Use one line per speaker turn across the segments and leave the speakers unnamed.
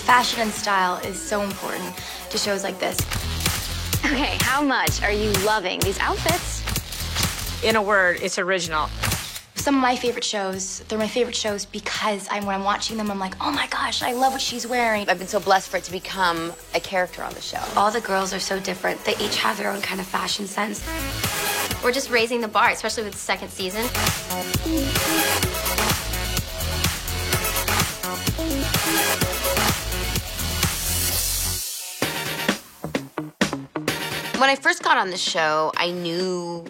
Fashion and style is so important to shows like this.
Okay, how much are you loving these outfits?
In a word, it's original.
Some of my favorite shows, they're my favorite shows because when I'm watching them, I'm like, oh my gosh, I love what she's wearing.
I've been so blessed for it to become a character on the show.
All the girls are so different. They each have their own kind of fashion sense.
We're just raising the bar, especially with the second season.
When I first got on the show, I knew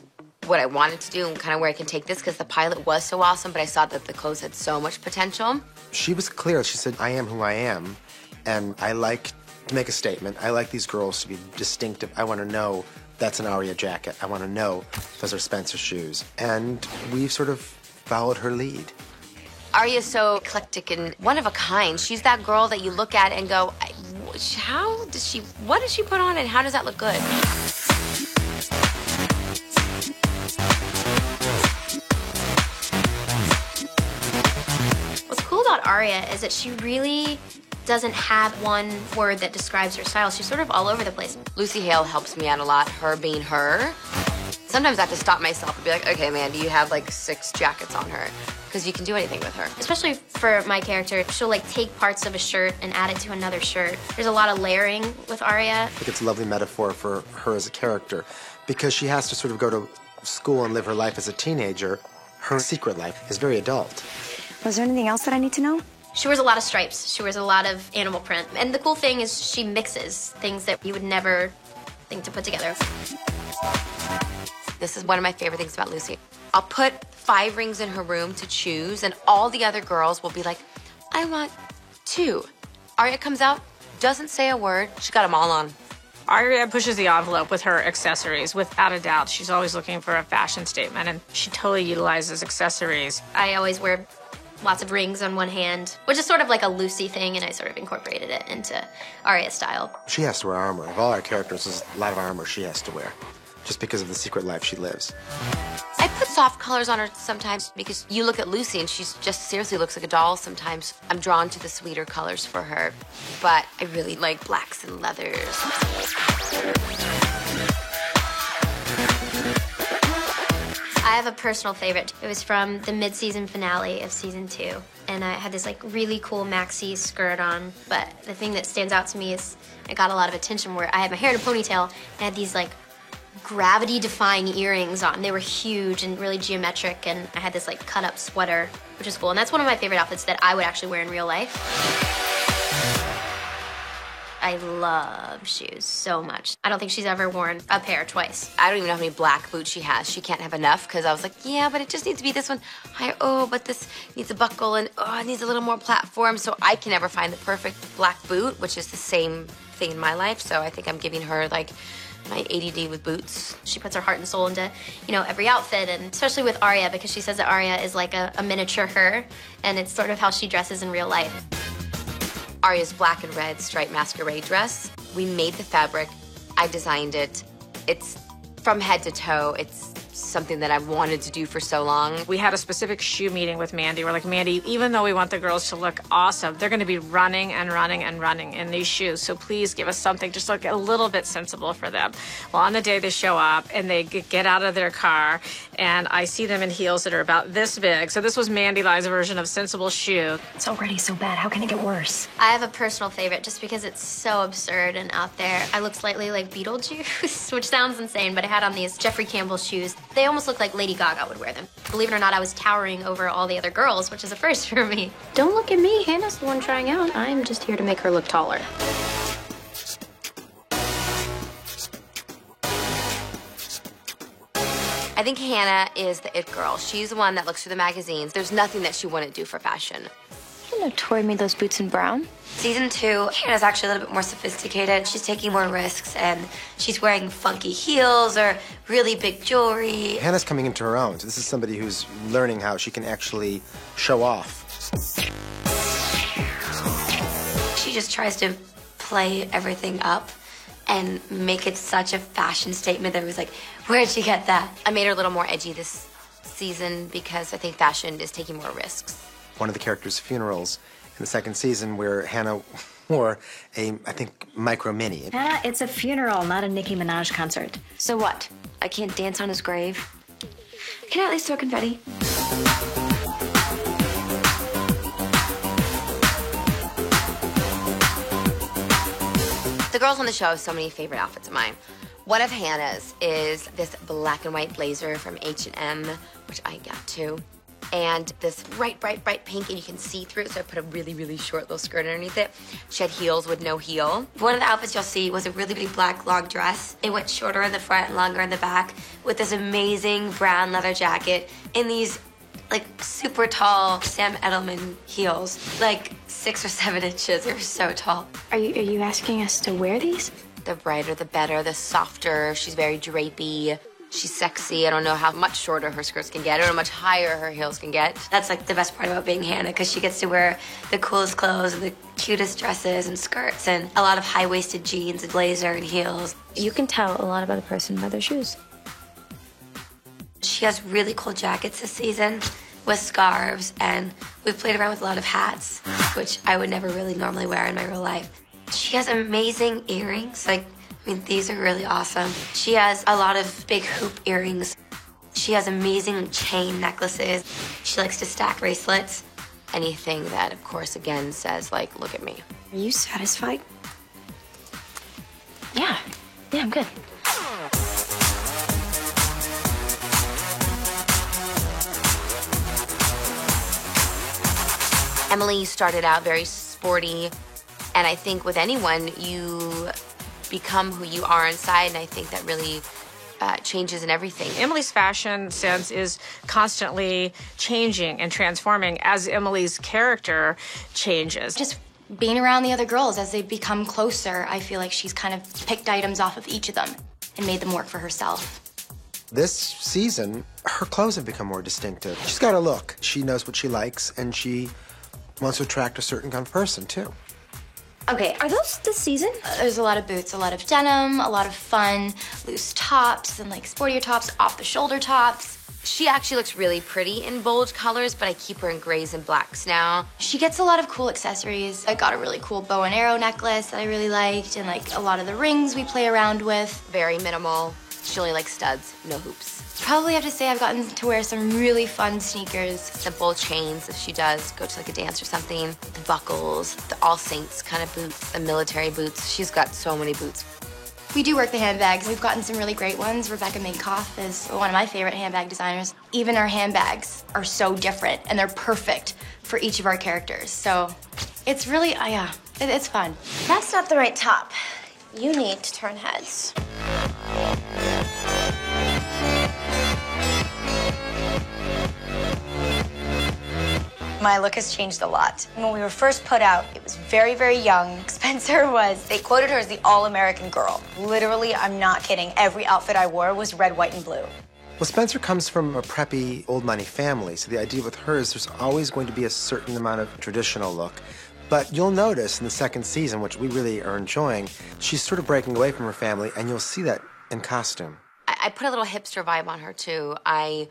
what I wanted to do and kind of where I can take this because the pilot was so awesome, but I saw that the clothes had so much potential.
She was clear. She said, I am who I am, and I like to make a statement. I like these girls to be distinctive. I want to know that's an Aria jacket. I want to know those are Spencer shoes. And we've sort of followed her lead.
Aria's so eclectic and one of a kind. She's that girl that you look at and go, what does she put on and how does that look good?
What's cool about Aria is that she really doesn't have one word that describes her style. She's sort of all over the place.
Lucy Hale helps me out a lot, her being her. Sometimes I have to stop myself and be like, okay, man, do you have like 6 jackets on her? Because you can do anything with her.
Especially for my character, she'll like take parts of a shirt and add it to another shirt. There's a lot of layering with Aria.
I think it's a lovely metaphor for her as a character because she has to sort of go to school and live her life as a teenager. Her secret life is very adult.
Was there anything else that I need to know?
She wears a lot of stripes. She wears a lot of animal print. And the cool thing is she mixes things that you would never think to put together.
This is one of my favorite things about Lucy. I'll put 5 rings in her room to choose, and all the other girls will be like, I want 2. Aria comes out, doesn't say a word. She got them all on.
Aria pushes the envelope with her accessories, without a doubt. She's always looking for a fashion statement, and she totally utilizes accessories.
I always wear lots of rings on one hand, which is sort of like a Lucy thing, and I sort of incorporated it into Aria's style.
She has to wear armor. Of all our characters, there's a lot of armor she has to wear, just because of the secret life she lives.
I put soft colors on her sometimes because you look at Lucy and she just seriously looks like a doll. Sometimes I'm drawn to the sweeter colors for her, but I really like blacks and leathers.
I have a personal favorite. It was from the mid-season finale of season 2. And I had this like really cool maxi skirt on. But the thing that stands out to me is it got a lot of attention where I had my hair in a ponytail and I had these like gravity-defying earrings on. They were huge and really geometric, and I had this like cut-up sweater, which is cool. And that's one of my favorite outfits that I would actually wear in real life. I love shoes so much. I don't think she's ever worn a pair twice.
I don't even know how many black boots she has. She can't have enough because I was like, yeah, but it just needs to be this one. But this needs a buckle and it needs a little more platform. So I can never find the perfect black boot, which is the same thing in my life. So I think I'm giving her like my ADD with boots.
She puts her heart and soul into, every outfit, and especially with Aria because she says that Aria is like a miniature her, and it's sort of how she dresses in real life.
Aria's black and red striped masquerade dress. We made the fabric. I designed it. It's from head to toe. It's something that I've wanted to do for so long.
We had a specific shoe meeting with Mandy. We're like, Mandy, even though we want the girls to look awesome, they're going to be running and running and running in these shoes. So please give us something just look a little bit sensible for them. Well, on the day they show up and they get out of their car, and I see them in heels that are about this big. So this was Mandy Lie's version of sensible shoe.
It's already so bad. How can it get worse?
I have a personal favorite just because it's so absurd and out there. I look slightly like Beetlejuice, which sounds insane, but I had on these Jeffrey Campbell shoes. They almost look like Lady Gaga would wear them. Believe it or not, I was towering over all the other girls, which is a first for me.
Don't look at me. Hannah's the one trying out. I'm just here to make her look taller.
I think Hannah is the it girl. She's the one that looks through the magazines. There's nothing that she wouldn't do for fashion.
You know Tori made those boots in brown? Season 2, Hannah's actually a little bit more sophisticated. She's taking more risks, and she's wearing funky heels or really big jewelry.
Hannah's coming into her own. So this is somebody who's learning how she can actually show off.
She just tries to play everything up and make it such a fashion statement that it was like, where'd she get that?
I made her a little more edgy this season because I think fashion is taking more risks.
One of the characters' funerals in the second season where Hannah wore a, I think, micro mini.
Hannah, it's a funeral, not a Nicki Minaj concert.
So what? I can't dance on his grave? Can I at least throw confetti?
The girls on the show have so many favorite outfits of mine. One of Hannah's is this black and white blazer from H&M, which I got too. And this bright pink, and you can see through it, so I put a really, really short little skirt underneath it. She had heels with no heel.
One of the outfits you'll see was a really big black long dress. It went shorter in the front and longer in the back with this amazing brown leather jacket in these like super tall Sam Edelman heels, like 6 or 7 inches. They were so tall.
Are you asking us to wear these?
The brighter, the better, the softer. She's very drapey. She's sexy. I don't know how much shorter her skirts can get. I don't know how much higher her heels can get.
That's like the best part about being Hannah, because she gets to wear the coolest clothes and the cutest dresses and skirts and a lot of high-waisted jeans and blazer and heels.
You can tell a lot about a person by their shoes.
She has really cool jackets this season with scarves, and we've played around with a lot of hats, which I would never really normally wear in my real life. She has amazing earrings. Like, I mean, these are really awesome. She has a lot of big hoop earrings. She has amazing chain necklaces. She likes to stack bracelets.
Anything that, of course, again says, like, look at me.
Are you satisfied? Yeah, I'm good.
Emily started out very sporty, and I think with anyone, you become who you are inside, and I think that really changes in everything.
Emily's fashion sense is constantly changing and transforming as Emily's character changes.
Just being around the other girls as they become closer, I feel like she's kind of picked items off of each of them and made them work for herself.
This season, her clothes have become more distinctive. She's got a look. She knows what she likes, and she wants to attract a certain kind of person, too.
Okay, are those this season?
There's a lot of boots, a lot of denim, a lot of fun, loose tops and like sportier tops, off-the-shoulder tops.
She actually looks really pretty in bold colors, but I keep her in grays and blacks now.
She gets a lot of cool accessories. I got a really cool bow and arrow necklace that I really liked, and like a lot of the rings we play around with.
Very minimal. She only likes studs, no hoops.
Probably have to say I've gotten to wear some really fun sneakers.
Simple chains if she does go to like a dance or something. The buckles, the All Saints kind of boots, the military boots. She's got so many boots.
We do work the handbags. We've gotten some really great ones. Rebecca Minkoff is one of my favorite handbag designers. Even our handbags are so different, and they're perfect for each of our characters. So it's really, it's fun.
That's not the right top. You need to turn heads. My look has changed a lot. When we were first put out, it was very, very young. Spencer was, they quoted her as the all-American girl. Literally, I'm not kidding. Every outfit I wore was red, white, and blue.
Well, Spencer comes from a preppy, old money family, so the idea with her is there's always going to be a certain amount of traditional look. But you'll notice in the second season, which we really are enjoying, she's sort of breaking away from her family, and you'll see that in costume.
I put a little hipster vibe on her, too. I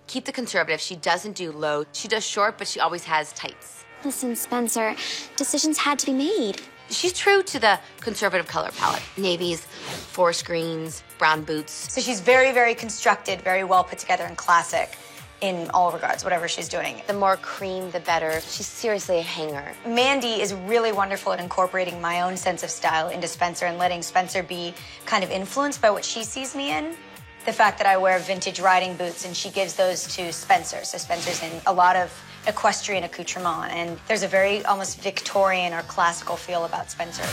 keep the conservative. She doesn't do low. She does short, but she always has tights.
Listen, Spencer, decisions had to be made.
She's true to the conservative color palette. Navies, forest greens, brown boots.
So she's very, very constructed, very well put together and classic in all regards, whatever she's doing.
The more cream, the better. She's seriously a hanger.
Mandy is really wonderful at incorporating my own sense of style into Spencer and letting Spencer be kind of influenced by what she sees me in. The fact that I wear vintage riding boots and she gives those to Spencer. So Spencer's in a lot of equestrian accoutrement, and there's a very almost Victorian or classical feel about Spencer.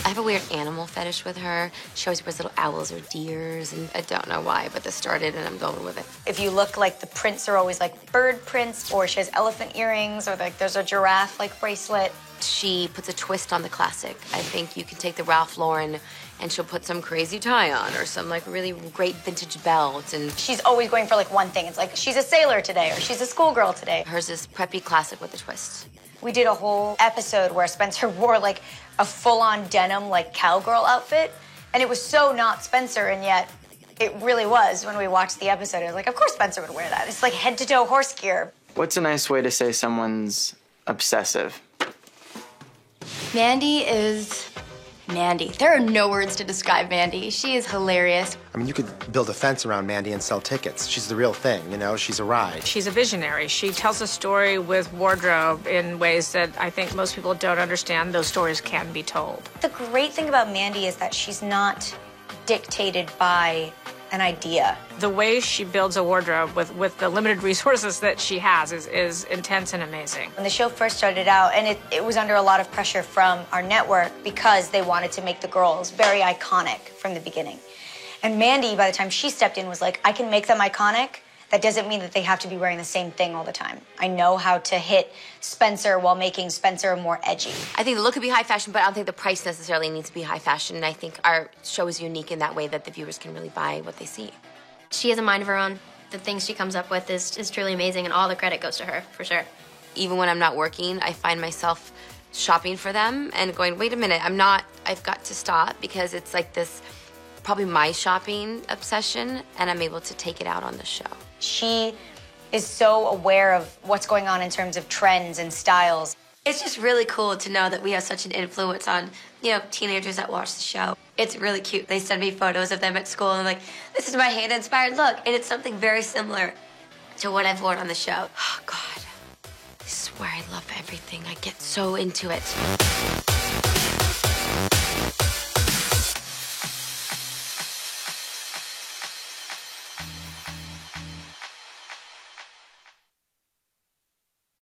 I have a weird animal fetish with her. She always wears little owls or deers, and I don't know why, but this started and I'm going with it.
If you look, like the prints are always like bird prints, or she has elephant earrings, or like there's a giraffe like bracelet.
She puts a twist on the classic. I think you can take the Ralph Lauren and she'll put some crazy tie on or some like really great vintage belt. And
she's always going for like one thing. It's like she's a sailor today or she's a schoolgirl today.
Hers is preppy classic with a twist.
We did a whole episode where Spencer wore like a full-on denim like cowgirl outfit, and it was so not Spencer, and yet It really was when we watched the episode. I was like, of course Spencer would wear that. It's like head-to-toe horse gear.
What's a nice way to say someone's obsessive?
Mandy is Mandy. There are no words to describe Mandy. She is hilarious.
I mean, you could build a fence around Mandy and sell tickets. She's the real thing, you know? She's a ride.
She's a visionary. She tells a story with wardrobe in ways that I think most people don't understand. Those stories can be told.
The great thing about Mandy is that she's not dictated by an idea.
The way she builds a wardrobe with the limited resources that she has is intense and amazing.
When the show first started out, and it was under a lot of pressure from our network because they wanted to make the girls very iconic from the beginning. And Mandy, by the time she stepped in, was like, I can make them iconic. That doesn't mean that they have to be wearing the same thing all the time. I know how to hit Spencer while making Spencer more edgy.
I think the look could be high fashion, but I don't think the price necessarily needs to be high fashion. And I think our show is unique in that way that the viewers can really buy what they see.
She has a mind of her own. The things she comes up with is truly amazing, and all the credit goes to her, for sure.
Even when I'm not working, I find myself shopping for them and going, wait a minute, I've got to stop, because it's like this, probably my shopping obsession, and I'm able to take it out on the show.
She is so aware of what's going on in terms of trends and styles.
It's just really cool to know that we have such an influence on, teenagers that watch the show. It's really cute. They send me photos of them at school, and I'm like, this is my hand-inspired look. And it's something very similar to what I've worn on the show.
Oh, God. This is where I love everything. I get so into it.